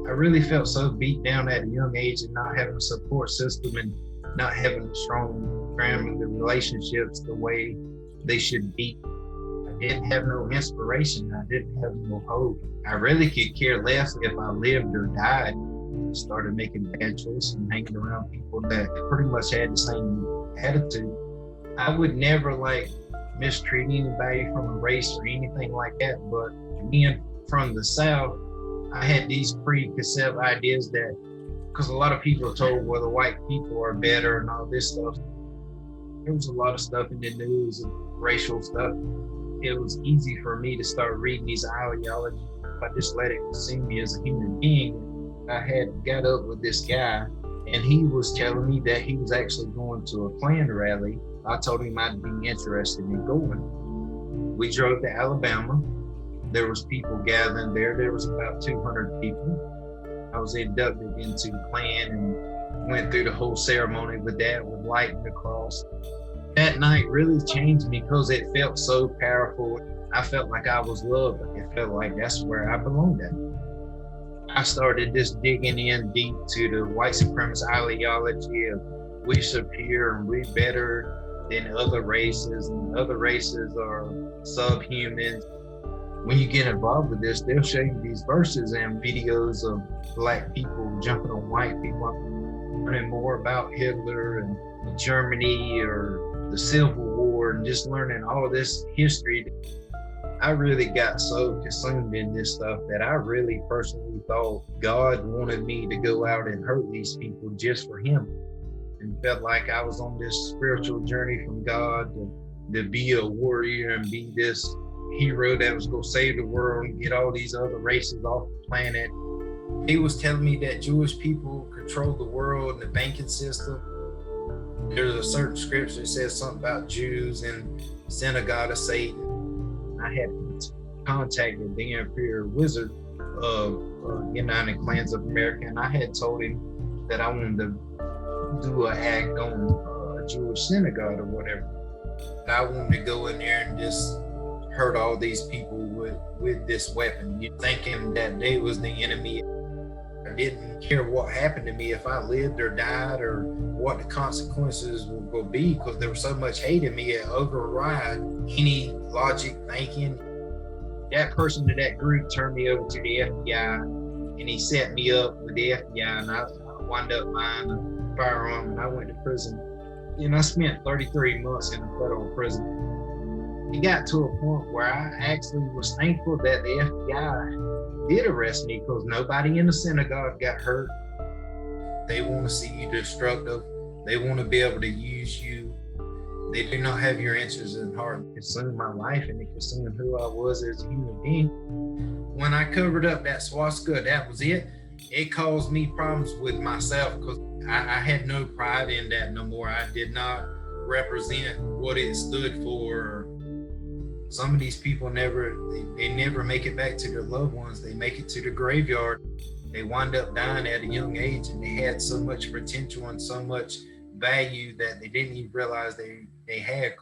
I really felt so beat down at a young age and not having a support system and not having a strong family relationships the way they should be. I didn't have no inspiration. I didn't have no hope. I really could care less if I lived or died. I started making bad choices and hanging around people that pretty much had the same attitude. I would never mistreat anybody from a race or anything like that, but being from the South, I had these preconceived ideas that, because a lot of people are told, well, the white people are better and all this stuff. There was a lot of stuff in the news and racial stuff. It was easy for me to start reading these ideologies. If I just let it consume me as a human being. I had got up with this guy and he was telling me that he was actually going to a Klan rally. I told him I'd be interested in going. We drove to Alabama. There was people gathering there. There was about 200 people. I was inducted into the Klan and went through the whole ceremony with that, with lighting the cross. That night really changed me because it felt so powerful. I felt like I was loved. It felt like that's where I belonged at. I started just digging in deep to the white supremacist ideology of we superior and we better than other races, and other races are subhumans. When you get involved with this, they'll show you these verses and videos of black people jumping on white people, learning more about Hitler and Germany or the Civil War, and just learning all of this history. I really got so consumed in this stuff that I really personally thought God wanted me to go out and hurt these people just for him, and felt like I was on this spiritual journey from God to be a warrior and be this hero that was going to save the world and get all these other races off the planet. He was telling me that Jewish people control the world and the banking system. There's a certain scripture that says something about Jews and synagogue of Satan. I had contacted the Imperial Wizard of United Clans of America, and I had told him that I wanted to do an act on a Jewish synagogue or whatever. I wanted to go in there and just hurt all these people with this weapon, thinking that they was the enemy. I didn't care what happened to me, if I lived or died or what the consequences were going to be, because there was so much hate in me, it override any logic thinking. That person to that group turned me over to the FBI, and he set me up with the FBI, and I wound up buying a firearm, and I went to prison. And I spent 33 months in a federal prison. It got to a point where I actually was thankful that the FBI did arrest me, because nobody in the synagogue got hurt. They want to see you destructive. They want to be able to use you. They do not have your interests in heart. It consumed my life, and it consumed who I was as a human being. When I covered up that swastika, that was it. It caused me problems with myself, because I had no pride in that no more. I did not represent what it stood for. Some of these people never make it back to their loved ones. They make it to the graveyard. They wind up dying at a young age, and they had so much potential and so much value that they didn't even realize they had.